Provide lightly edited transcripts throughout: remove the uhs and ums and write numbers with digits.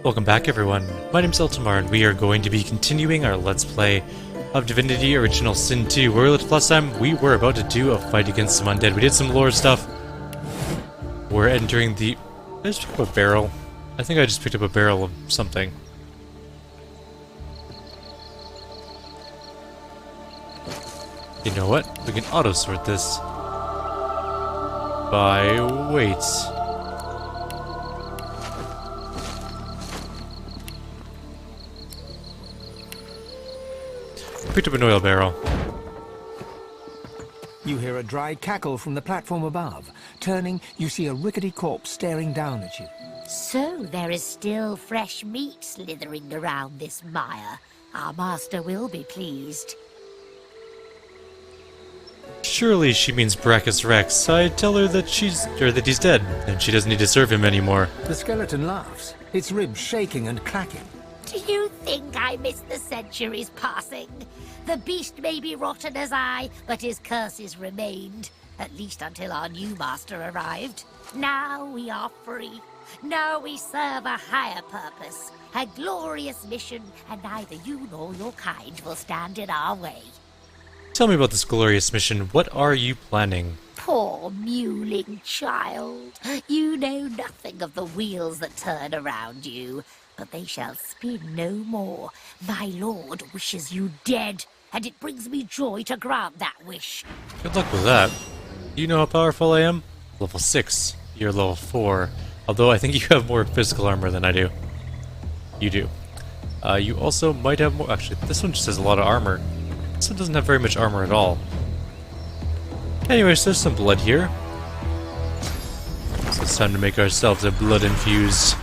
Welcome back everyone, my name's Eltimar and we are going to be continuing our Let's Play of Divinity Original Sin 2, where last time we were about to do a fight against some undead. We did some lore stuff. We're entering the... Did I just pick up a barrel? I think I just picked up a barrel of something. You know what? We can auto-sort this. By weight. Picked up an oil barrel. You hear a dry cackle from the platform above. Turning, you see a rickety corpse staring down at you. So there is still fresh meat slithering around this mire. Our master will be pleased. Surely she means Brachus Rex. I tell her that that he's dead, and she doesn't need to serve him anymore. The skeleton laughs, its ribs shaking and clacking. Do you think I miss the centuries passing? The beast may be rotten as I, but his curses remained. At least until our new master arrived. Now we are free. Now we serve a higher purpose. A glorious mission, and neither you nor your kind will stand in our way. Tell me about this glorious mission. What are you planning? Poor mewling child. You know nothing of the wheels that turn around you. But they shall spin no more. My lord wishes you dead, and it brings me joy to grant that wish. Good luck with that. Do you know how powerful I am? Level 6. You're level 4. Although I think you have more physical armor than I do. You do. You also might have more... Actually, this one just has a lot of armor. This one doesn't have very much armor at all. Anyways, there's some blood here. So it's time to make ourselves a blood-infused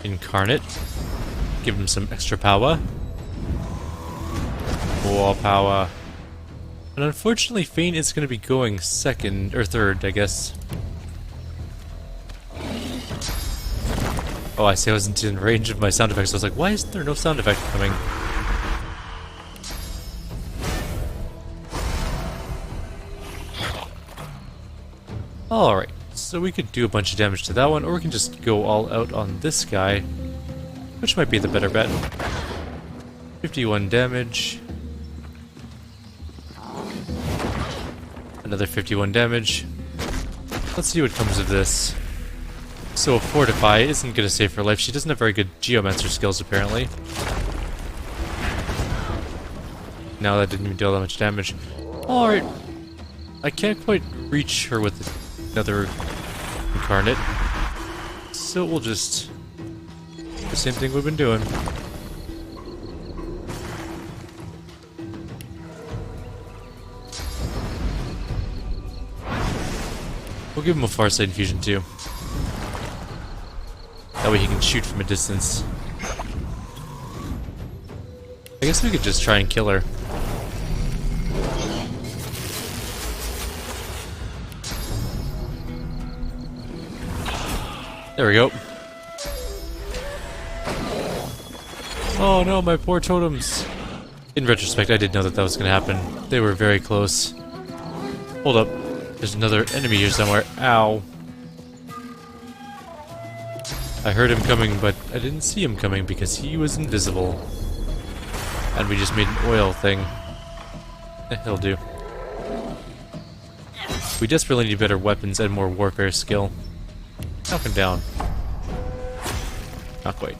incarnate. Give him some extra power. More power. And unfortunately, Fane is going to be going second, or third, I guess. Oh, I see I wasn't in range of my sound effects. I was like, why isn't there no sound effect coming? Alright, so we could do a bunch of damage to that one, or we can just go all out on this guy, which might be the better bet. 51 damage. Another 51 damage. Let's see what comes of this. So, Fortify isn't going to save her life. She doesn't have very good Geomancer skills, apparently. Now that didn't even deal that much damage. Alright. I can't quite reach her with another incarnate. So we'll just do the same thing we've been doing. We'll give him a Farsight infusion too. That way he can shoot from a distance. I guess we could just try and kill her. There we go. Oh no, my poor totems. In retrospect, I did know that that was going to happen. They were very close. Hold up. There's another enemy here somewhere. Ow. I heard him coming, but I didn't see him coming because he was invisible. And we just made an oil thing. He'll do. We desperately need better weapons and more warfare skill. Knock him down. Not quite.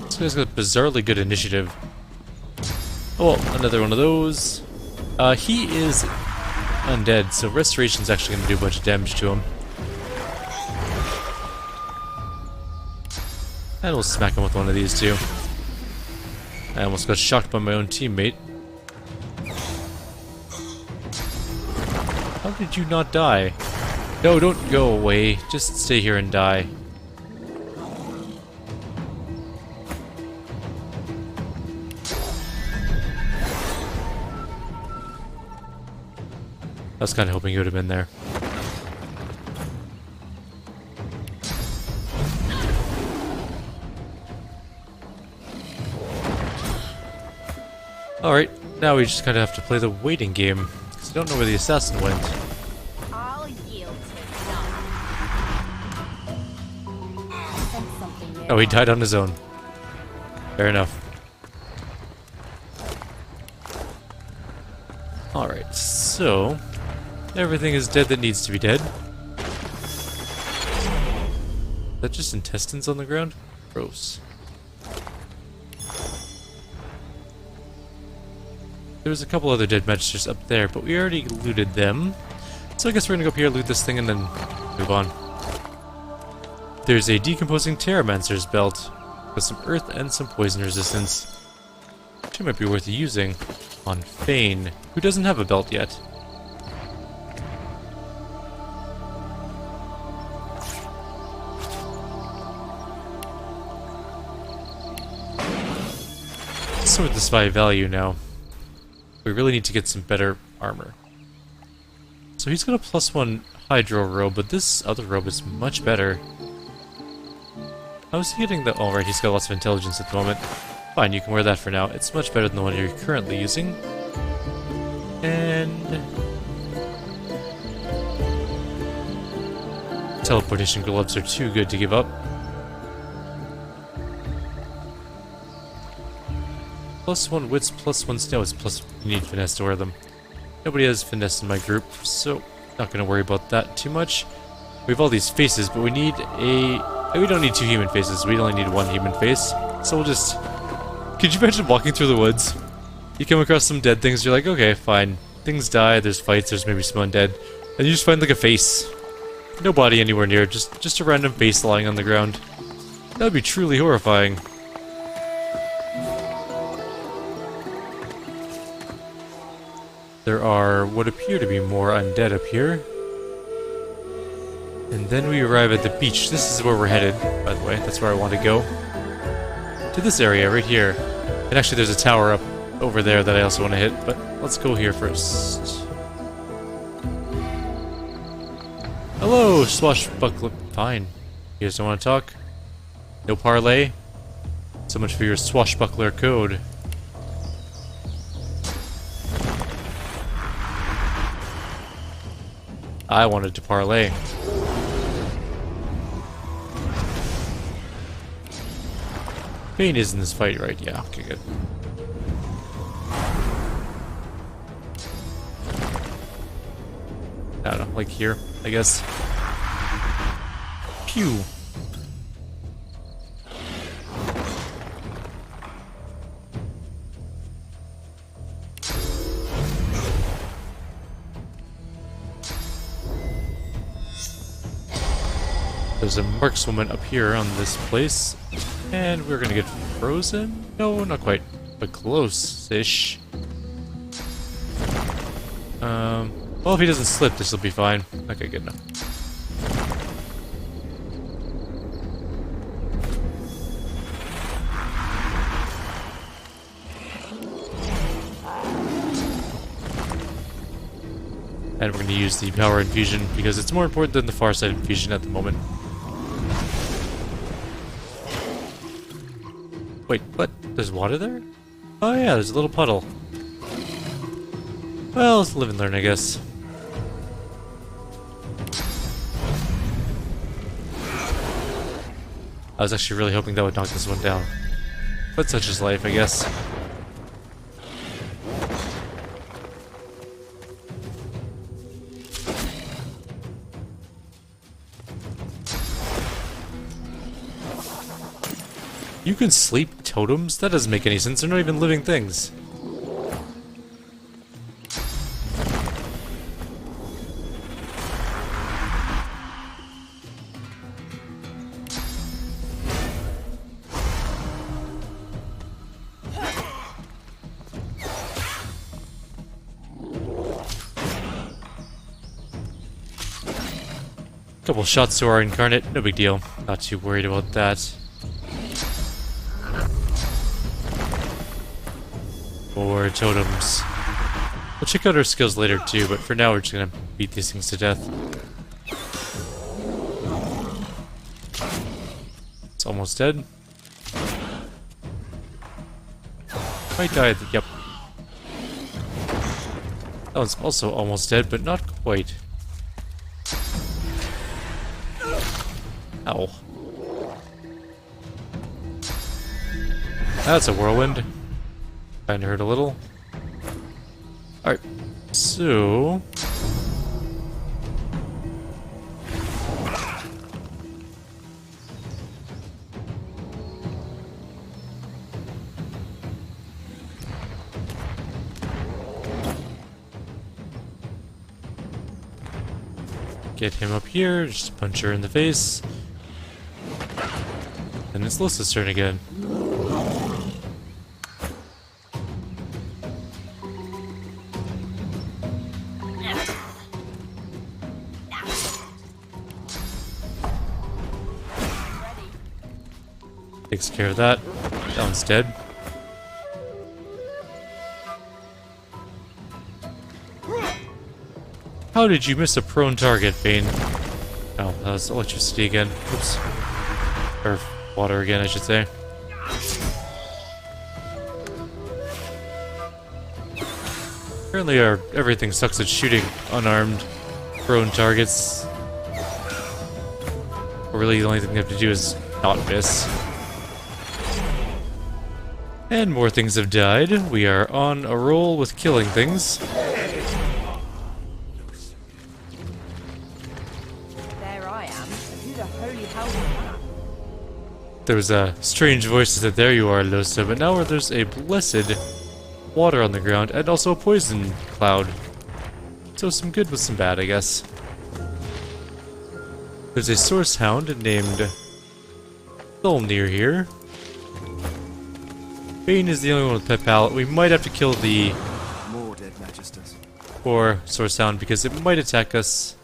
This guy's got bizarrely good initiative. Oh, well, another one of those. He is undead, so Restoration's actually going to do a bunch of damage to him. And we'll smack him with one of these too. I almost got shocked by my own teammate. How did you not die? No, don't go away. Just stay here and die. I was kind of hoping you would have been there. Alright, now we just kind of have to play the waiting game. Because I don't know where the assassin went. Oh, he died on his own. Fair enough. Alright, so... everything is dead that needs to be dead. Is that just intestines on the ground? Gross. There was a couple other dead monsters up there, but we already looted them. So I guess we're gonna go up here, loot this thing, and then move on. There's a decomposing Terramancer's belt with some earth and some poison resistance. Which might be worth using on Fane, who doesn't have a belt yet. Sort this by value now. We really need to get some better armor. So he's got a +1 Hydro robe, but this other robe is much better. How is he getting the... oh, right, he's got lots of intelligence at the moment. Fine, you can wear that for now. It's much better than the one you're currently using. And... teleportation gloves are too good to give up. +1 wits, +1 snows, plus you need finesse to wear them. Nobody has finesse in my group, so not gonna worry about that too much. We have all these faces, but we need a... we don't need 2 human faces, we only need 1 human face. So we'll just... could you imagine walking through the woods? You come across some dead things, you're like, okay, fine. Things die, there's fights, there's maybe some undead. And you just find like a face. No body anywhere near, just a random face lying on the ground. That would be truly horrifying. There are what appear to be more undead up here. And then we arrive at the beach. This is where we're headed, by the way. That's where I want to go. To this area, right here. And actually there's a tower up over there that I also want to hit, but let's go here first. Hello, swashbuckler. Fine. You guys don't want to talk? No parlay? So much for your swashbuckler code. I wanted to parlay. Fane is in this fight, right? Yeah, okay, good. I don't know, like here, I guess. Pew! There's a markswoman up here on this place, and we're gonna get frozen? No, not quite, but close-ish. Well, if he doesn't slip, this will be fine. Okay, good enough. And we're going to use the power infusion because it's more important than the far side infusion at the moment. Wait, what? There's water there? Oh yeah, there's a little puddle. Well, let's live and learn, I guess. I was actually really hoping that would knock this one down. But such is life, I guess. You can sleep totems? That doesn't make any sense. They're not even living things. Couple shots to our incarnate, no big deal. Not too worried about that. Or totems. We'll check out our skills later too, but for now we're just gonna beat these things to death. It's almost dead. Might die, yep. That one's also almost dead, but not quite. Ow. That's a whirlwind. Kinda hurt a little. Alright, so... get him up here, just punch her in the face. And it's Lissa's turn again. Takes care of that. That one's dead. How did you miss a prone target, Bane? Oh, that was electricity again. Oops. Or water again, I should say. Apparently everything sucks at shooting unarmed prone targets. But really the only thing they have to do is not miss. And more things have died. We are on a roll with killing things. There was a strange voice that said, "There you are, Losa," but now there's a blessed water on the ground and also a poison cloud. So some good with some bad, I guess. There's a source hound named Thamior here. Bane is the only one with pet palette. We might have to kill the more dead magisters. Poor source hound because it might attack us.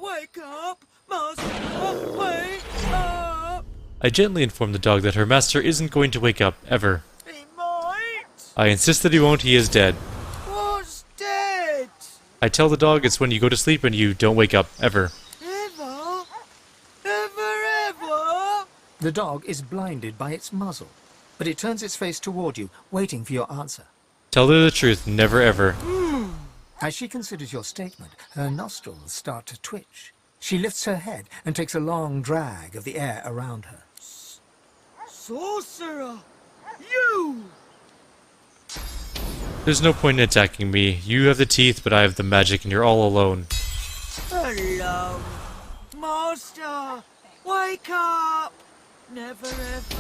Wake up! Master, wake up! I gently inform the dog that her master isn't going to wake up, ever. He might! I insist that he won't, he is dead. What's dead? I tell the dog it's when you go to sleep and you don't wake up, ever. Ever? Ever? The dog is blinded by its muzzle, but it turns its face toward you, waiting for your answer. Tell her the truth, never ever. As she considers your statement, her nostrils start to twitch. She lifts her head and takes a long drag of the air around her. Sorcerer! You! There's no point in attacking me. You have the teeth, but I have the magic and you're all alone. Hello! Master! Wake up! Never ever...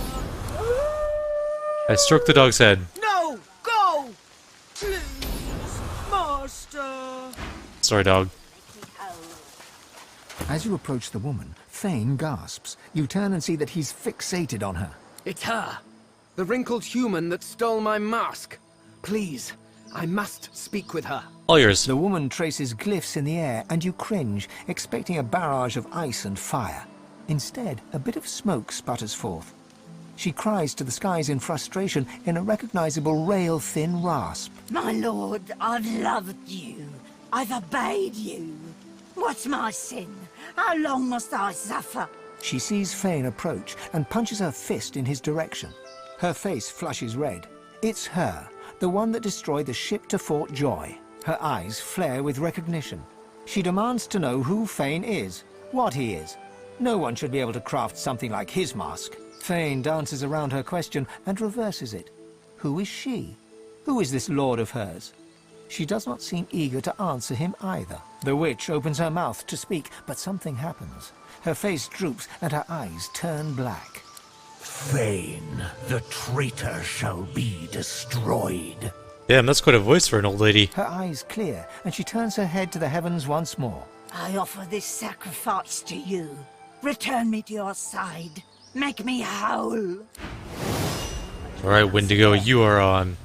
I stroke the dog's head. No! Go! Please! Master! Sorry, dog. As you approach the woman, Thane gasps. You turn and see that he's fixated on her. It's her! The wrinkled human that stole my mask! Please, I must speak with her. All yours. The woman traces glyphs in the air, and you cringe, expecting a barrage of ice and fire. Instead, a bit of smoke sputters forth. She cries to the skies in frustration in a recognizable rail-thin rasp. My lord, I've loved you. I've obeyed you. What's my sin? How long must I suffer? She sees Fane approach and punches her fist in his direction. Her face flushes red. It's her, the one that destroyed the ship to Fort Joy. Her eyes flare with recognition. She demands to know who Fane is, what he is. No one should be able to craft something like his mask. Fane dances around her question and reverses it. Who is she? Who is this lord of hers? She does not seem eager to answer him either. The witch opens her mouth to speak, but something happens. Her face droops and her eyes turn black. Fane, the traitor shall be destroyed. Damn, that's quite a voice for an old lady. Her eyes clear, and she turns her head to the heavens once more. I offer this sacrifice to you. Return me to your side. Make me howl. Alright, Wendigo, you are on.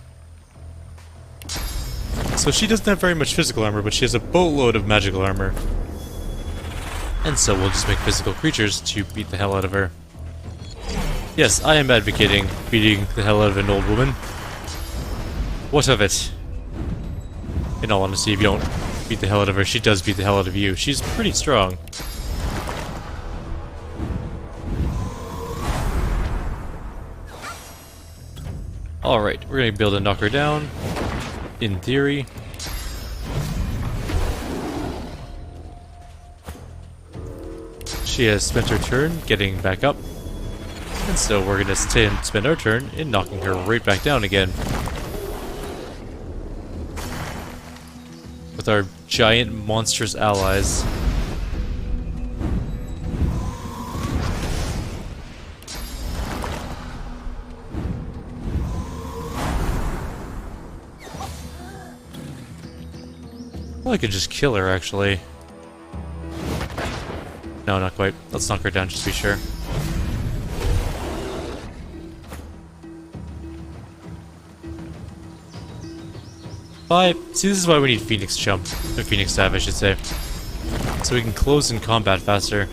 So she doesn't have very much physical armor, but she has a boatload of magical armor. And so we'll just make physical creatures to beat the hell out of her. Yes, I am advocating beating the hell out of an old woman. What of it? In all honesty, if you don't beat the hell out of her, she does beat the hell out of you. She's pretty strong. Alright, we're gonna be able to knock her down. In theory. She has spent her turn getting back up. And so we're going to spend our turn in knocking her right back down again. With our giant monstrous allies. Well, I could just kill her, actually. No, not quite. Let's knock her down just to be sure. See, this is why we need Phoenix Jump. Or Phoenix Dive, I should say. So we can close in combat faster.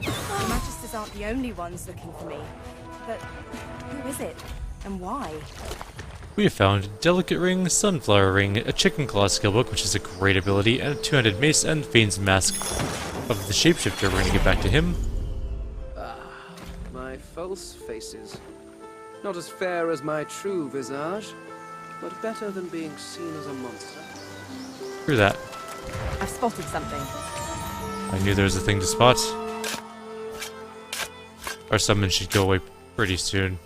The Magisters aren't the only ones looking for me. But who is it? And why? We have found a Delicate Ring, Sunflower Ring, a Chicken Claw skill book, which is a great ability, and a two-handed mace and Fane's Mask of the Shapeshifter. We're gonna get back to him. My false faces. Not as fair as my true visage, but better than being seen as a monster. Through that. I've spotted something. I knew there was a thing to spot. Our summon should go away pretty soon.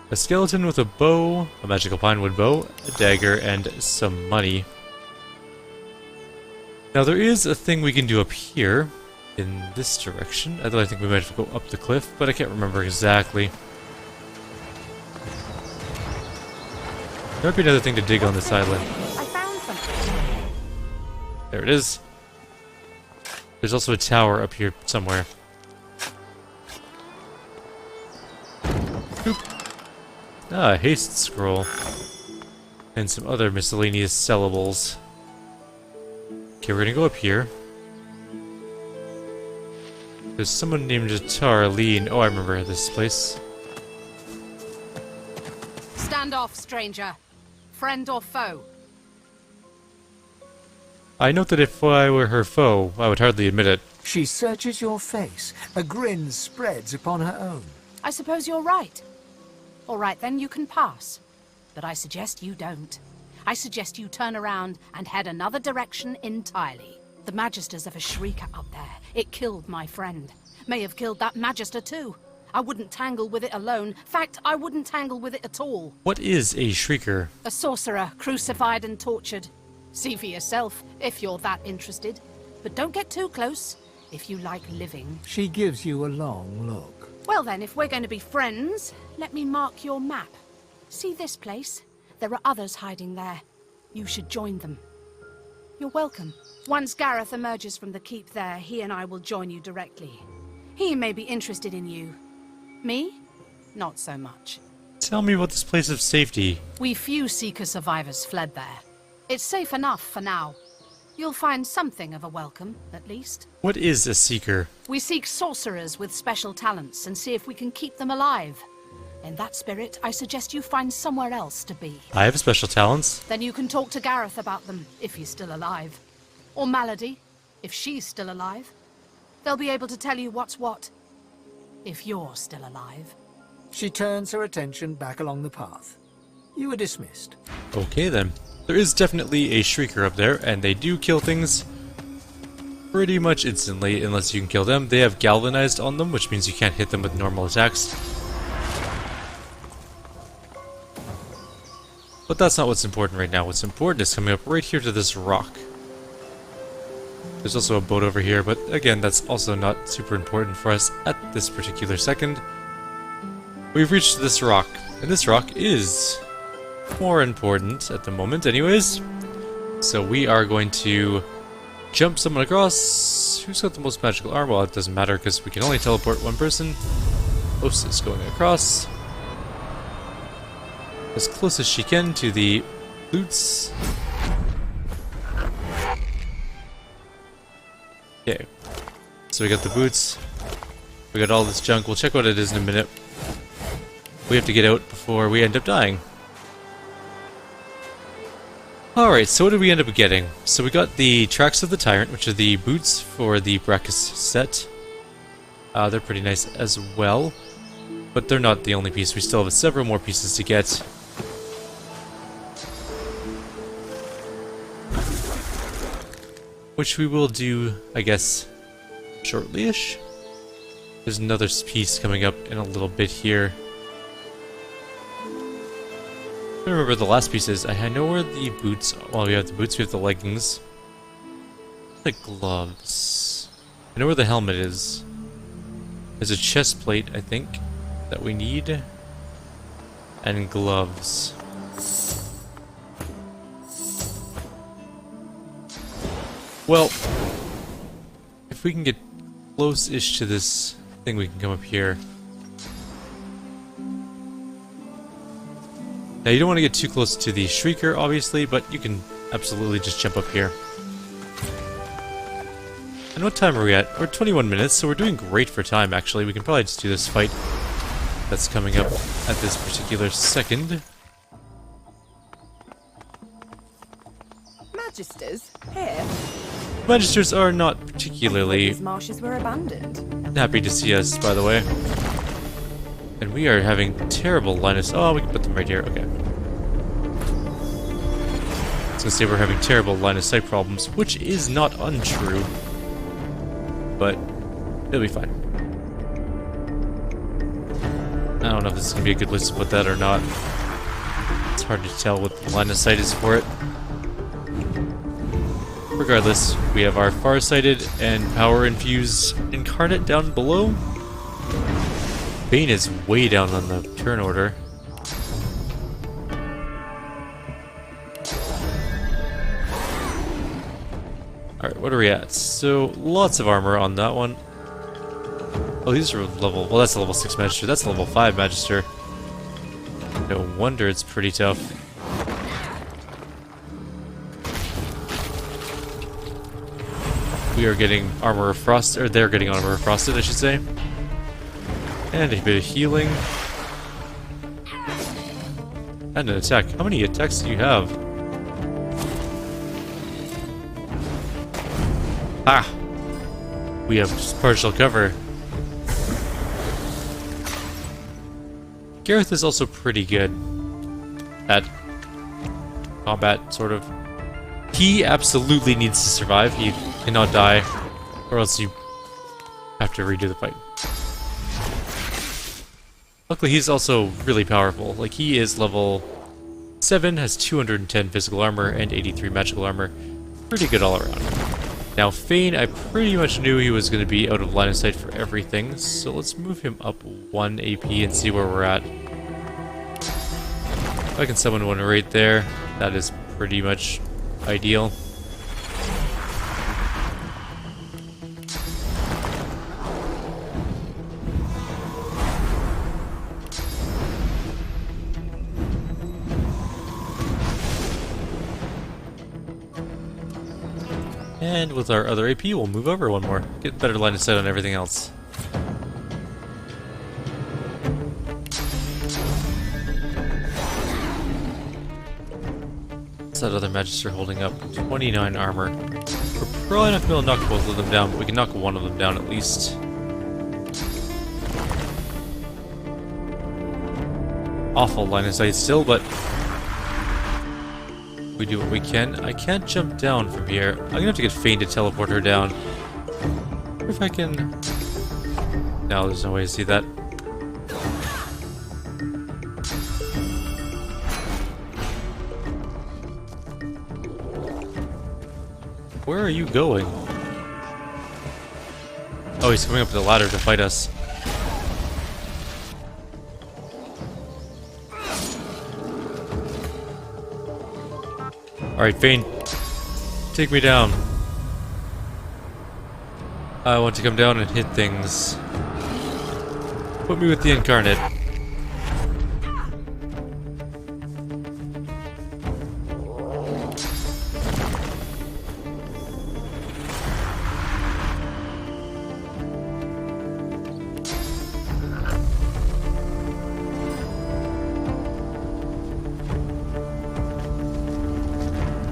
A skeleton with a bow, a magical pinewood bow, a dagger, and some money. Now there is a thing we can do up here, in this direction. Although I think we might have to go up the cliff, but I can't remember exactly. There might be another thing to dig on this island. I found something. There it is. There's also a tower up here somewhere. Boop. Ah, a haste scroll. And some other miscellaneous sellables. Okay, we're gonna go up here. There's someone named Tarleen. Oh, I remember this place. Stand off, stranger. Friend or foe? I note that if I were her foe, I would hardly admit it. She searches your face. A grin spreads upon her own. I suppose you're right. All right, then you can pass. But I suggest you don't. I suggest you turn around and head another direction entirely. The Magisters have a shrieker up there. It killed my friend. May have killed that Magister too. I wouldn't tangle with it alone. Fact, I wouldn't tangle with it at all. What is a shrieker? A sorcerer, crucified and tortured. See for yourself, if you're that interested. But don't get too close, if you like living. She gives you a long look. Well then, if we're going to be friends, let me mark your map. See this place? There are others hiding there. You should join them. You're welcome. Once Gareth emerges from the keep there, he and I will join you directly. He may be interested in you. Me? Not so much. Tell me about this place of safety. We few Seeker survivors fled there. It's safe enough for now. You'll find something of a welcome, at least. What is a seeker? We seek sorcerers with special talents and see if we can keep them alive. In that spirit, I suggest you find somewhere else to be. I have special talents. Then you can talk to Gareth about them, if he's still alive. Or Malady, if she's still alive. They'll be able to tell you what's what, if you're still alive. She turns her attention back along the path. You are dismissed. Okay then. There is definitely a shrieker up there, and they do kill things pretty much instantly, unless you can kill them. They have galvanized on them, which means you can't hit them with normal attacks. But that's not what's important right now. What's important is coming up right here to this rock. There's also a boat over here, but again, that's also not super important for us at this particular second. We've reached this rock, and this rock is more important at the moment anyways. So we are going to jump someone across. Who's got the most magical arm? Well, it doesn't matter because we can only teleport one person. Osa is going across as close as she can to the boots. Okay, so we got the boots, we got all this junk. We'll check what it is in a minute. We have to get out before we end up dying. Alright, so what did we end up getting? So we got the tracks of the Tyrant, which are the boots for the Brachus set. They're pretty nice as well. But they're not the only piece. We still have several more pieces to get. Which we will do, I guess, shortly-ish. There's another piece coming up in a little bit here. I remember the last piece is. I know where the boots. Well, we have the boots. We have the leggings. The gloves. I know where the helmet is. There's a chest plate, I think, that we need. And gloves. Well, if we can get close-ish to this thing, we can come up here. Now, you don't want to get too close to the Shrieker, obviously, but you can absolutely just jump up here. And what time are we at? We're 21 minutes, so we're doing great for time, actually. We can probably just do this fight that's coming up at this particular second. Magisters? Here? Magisters are not particularly These marshes were abandoned. happy to see us, by the way. And we are having terrible line of sight. Oh, we can put them right here. Okay. I was gonna say we're having terrible line of sight problems, which is not untrue. But it'll be fine. I don't know if this is gonna be a good place to put that or not. It's hard to tell what the line of sight is for it. Regardless, we have our Farsighted and Power Infused Incarnate down below. Bane is way down on the turn order. Alright, what are we at? So, lots of armor on that one. Oh, these are level... Well, that's a level 6 Magister. That's a level 5 Magister. No wonder it's pretty tough. We are getting Armor of Frost... Or they're getting Armor of Frosted, I should say. And a bit of healing. And an attack. How many attacks do you have? Ah! We have just partial cover. Gareth is also pretty good at combat, sort of. He absolutely needs to survive. He cannot die, or else you have to redo the fight. Luckily, he's also really powerful. Like, he is level 7, has 210 physical armor and 83 magical armor. Pretty good all around. Now, Fane, I pretty much knew he was going to be out of line of sight for everything, so let's move him up 1 AP and see where we're at. If I can summon one right there, that is pretty much ideal. And with our other AP, we'll move over one more. Get better line of sight on everything else. What's that other Magister holding up? 29 armor. We're probably not going to be able to knock both of them down, but we can knock one of them down at least. Awful line of sight still, but we do what we can. I can't jump down from here. I'm gonna have to get Fane to teleport her down. If I can... No, there's no way to see that. Where are you going? Oh, he's coming up the ladder to fight us. Alright, Fane. Take me down. I want to come down and hit things. Put me with the Incarnate.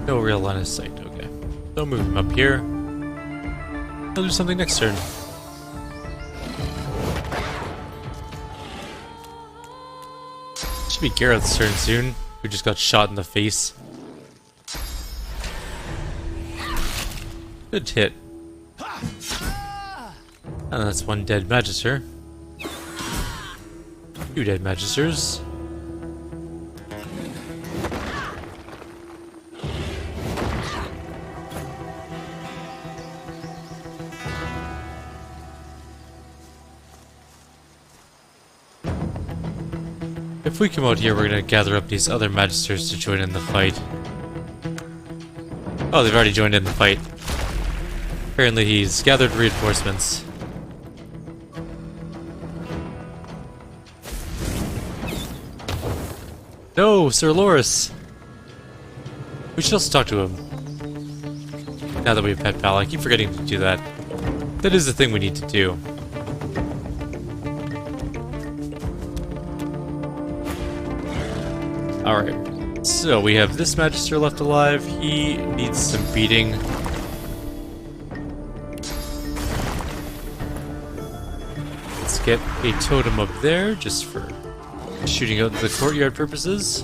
No real line of sight, okay. Don't move him up here. I'll do something next turn. Should be Gareth's turn soon, who just got shot in the face. Good hit. And that's one dead Magister. 2 dead Magisters. If we come out here, we're gonna gather up these other Magisters to join in the fight. Oh, they've already joined in the fight. Apparently he's gathered reinforcements. No, Sir Loris! We should also talk to him. Now that we have Pet Pal, I keep forgetting to do that. That is the thing we need to do. Alright, so we have this Magister left alive. He needs some beating. Let's get a totem up there, just for shooting out the courtyard purposes.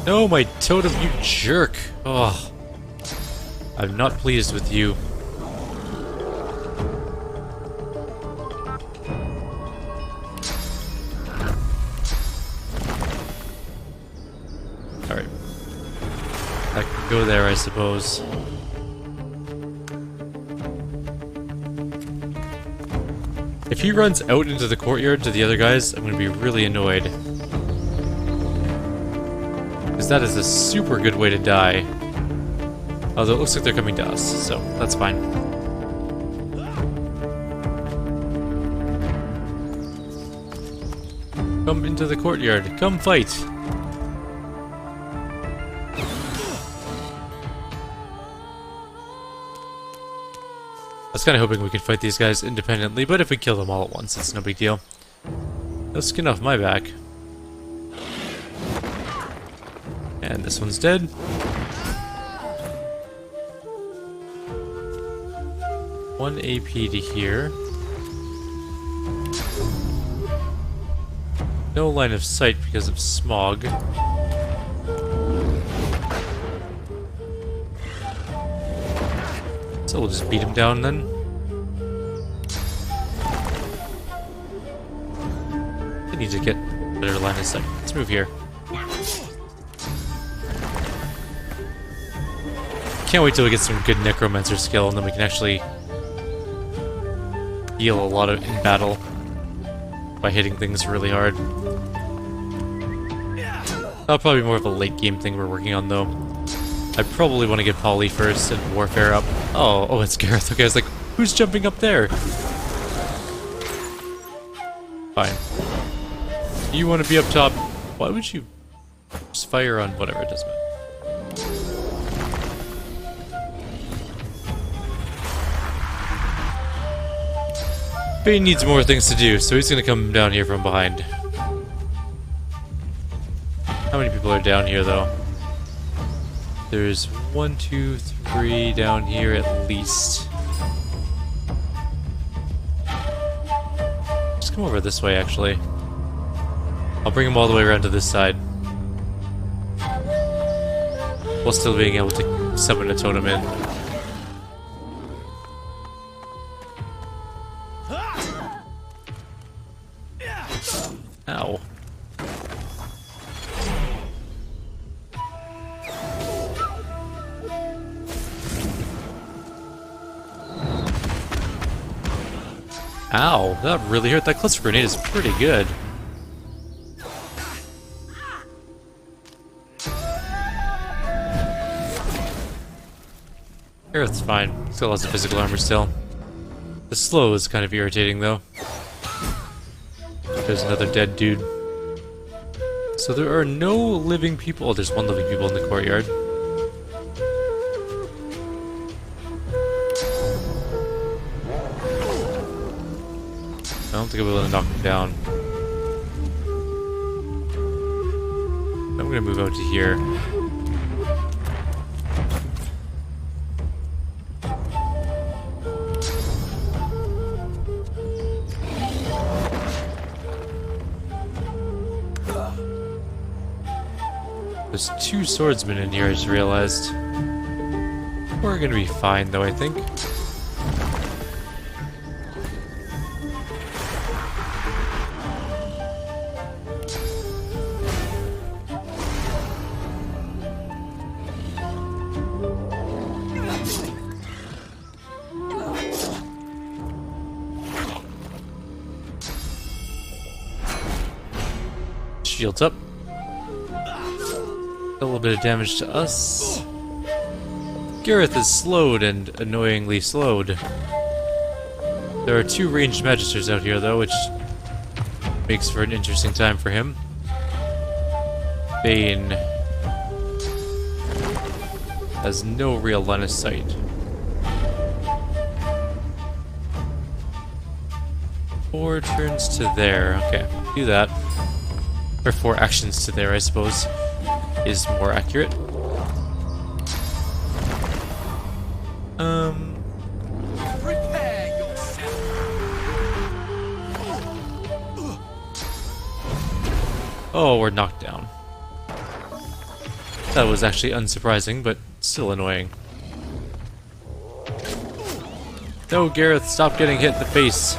No, my totem, you jerk! Oh, I'm not pleased with you. Alright. I can go there, I suppose. If he runs out into the courtyard to the other guys, I'm gonna be really annoyed. Because that is a super good way to die. Although it looks like they're coming to us, so that's fine. Come into the courtyard. Come fight! I was kind of hoping we could fight these guys independently, but if we kill them all at once, it's no big deal. No skin off my back. And this one's dead. One AP to here. No line of sight because of smog. So we'll just beat him down then. I need to get better line of sight. Let's move here. Can't wait till we get some good Necromancer skill and then we can actually heal a lot in battle by hitting things really hard. That'll probably be more of a late game thing we're working on though. I probably want to get Polly first and Warfare up. Oh, it's Gareth. Okay, I was like, who's jumping up there? Fine. You want to be up top. Why would you just fire on whatever, it doesn't matter. Bane needs more things to do, so he's gonna come down here from behind. How many people are down here, though? There's 1, 2, 3 down here at least. Just come over this way, actually. I'll bring him all the way around to this side. While still being able to summon a totem in. Ow. Ow, that really hurt. That cluster grenade is pretty good. Gareth's fine. Still has the physical armor still. The slow is kind of irritating though. There's another dead dude. So there are no living people. Oh, there's one living people in the courtyard. I don't think I'll be able to knock him down. No, I'm gonna move out to here. There's 2 swordsmen in here, I just realized. We're gonna be fine, though, I think. Shields up. A little bit of damage to us. Gareth is slowed and annoyingly slowed. There are 2 ranged magisters out here, though, which makes for an interesting time for him. Bane has no real line of sight. Four turns to there. Okay, do that. Or 4 actions to there, I suppose, is more accurate. Prepare yourself. Oh, we're knocked down. That was actually unsurprising, but still annoying. No, Gareth, stop getting hit in the face.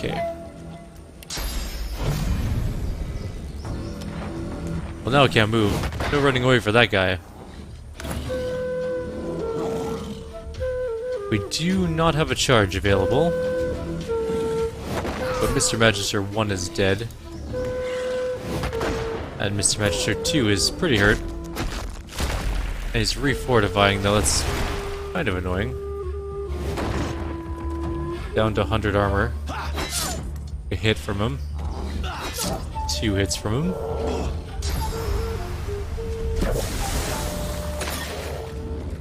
Okay. Well, now I can't move. No running away for that guy. We do not have a charge available. But Mr. Magister 1 is dead. And Mr. Magister 2 is pretty hurt. And he's refortifying though, that's kind of annoying. Down to 100 armor. A hit from him. 2 hits from him.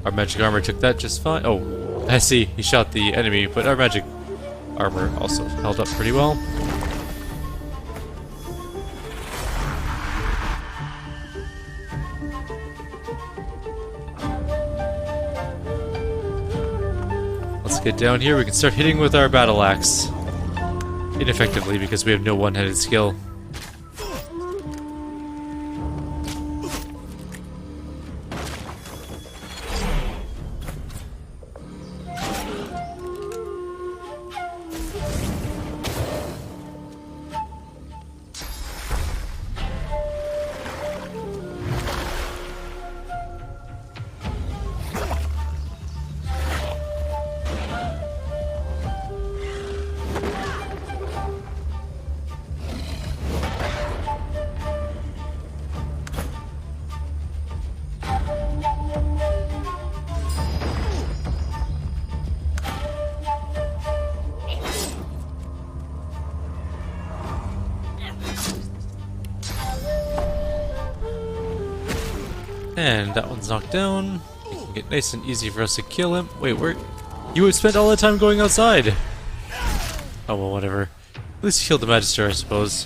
Our magic armor took that just fine. Oh, I see. He shot the enemy, but our magic armor also held up pretty well. Let's get down here. We can start hitting with our battle axe. Ineffectively, because we have no one-handed skill. And that one's knocked down. It can get nice and easy for us to kill him. Wait, where? You would spend all the time going outside! Oh well, whatever. At least killed the Magister, I suppose.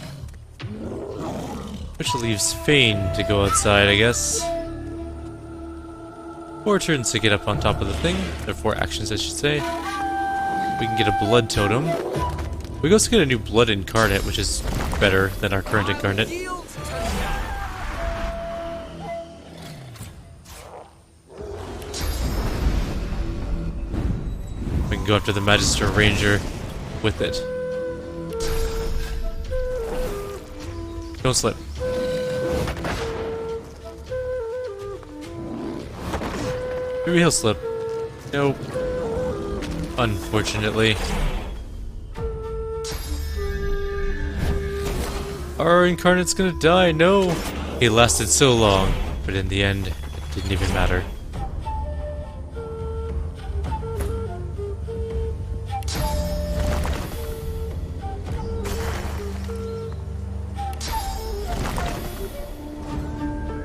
Which leaves Fane to go outside, I guess. 4 turns to get up on top of the thing. Or 4 actions, I should say. We can get a blood totem. We can also get a new blood incarnate, which is better than our current incarnate. We can go after the Magister Ranger with it. Don't slip. Maybe he'll slip. Nope. Unfortunately. Our incarnate's gonna die, no! He lasted so long, but in the end, it didn't even matter.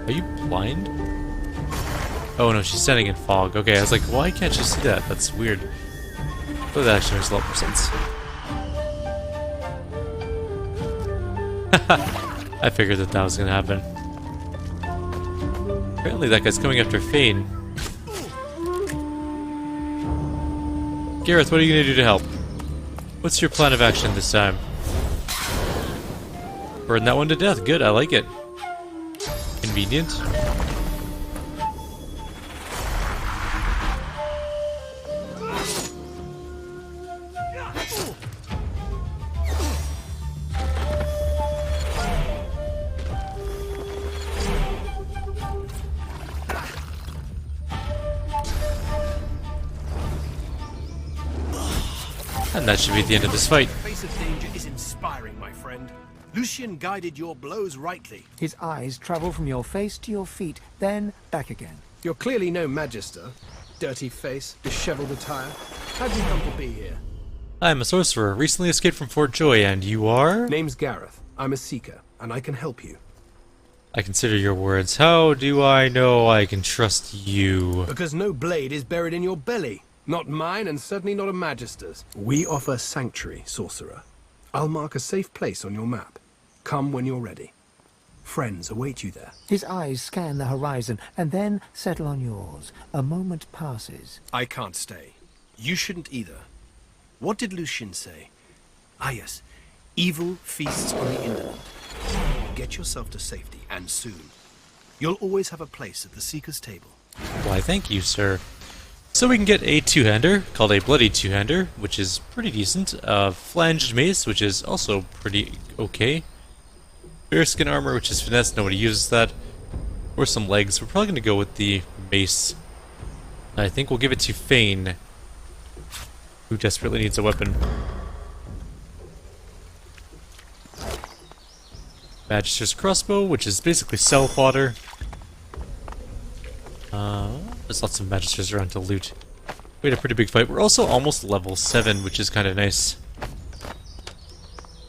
Are you blind? Oh no, she's standing in fog. Okay, I was like, why can't she see that? That's weird. But that actually makes a lot more sense. I figured that was gonna happen. Apparently that guy's coming after Fane. Gareth, what are you gonna do to help? What's your plan of action this time? Burn that one to death. Good, I like it. Convenient. And that should be the end of this fight. The face of danger is inspiring, my friend. Lucian guided your blows rightly. His eyes travel from your face to your feet, then back again. You're clearly no magister. Dirty face, disheveled attire. How'd you come to be here? I'm a sorcerer, recently escaped from Fort Joy, and you are? Name's Gareth. I'm a seeker, and I can help you. I consider your words. How do I know I can trust you? Because no blade is buried in your belly. Not mine, and certainly not a magister's. We offer sanctuary, sorcerer. I'll mark a safe place on your map. Come when you're ready. Friends await you there. His eyes scan the horizon and then settle on yours. A moment passes. I can't stay. You shouldn't either. What did Lucian say? Ah yes, evil feasts on the indolent. Get yourself to safety, and soon. You'll always have a place at the Seeker's table. Why, thank you, sir. So we can get a two-hander, called a bloody two-hander, which is pretty decent. Flanged mace, which is also pretty okay. Bearskin armor, which is finesse, nobody uses that. Or some legs. We're probably going to go with the mace. I think we'll give it to Fane, who desperately needs a weapon. Magister's crossbow, which is basically cell fodder. There's lots of magisters around to loot. We had a pretty big fight. We're also almost level 7, which is kind of nice.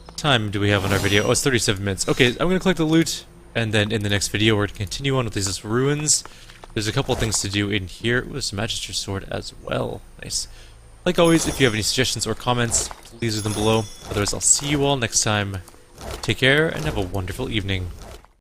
What time do we have on our video? Oh, it's 37 minutes. Okay, I'm going to collect the loot, and then in the next video we're going to continue on with these ruins. There's a couple of things to do in here. Ooh, there's a magister's sword as well. Nice. Like always, if you have any suggestions or comments, please leave them below. Otherwise, I'll see you all next time. Take care, and have a wonderful evening.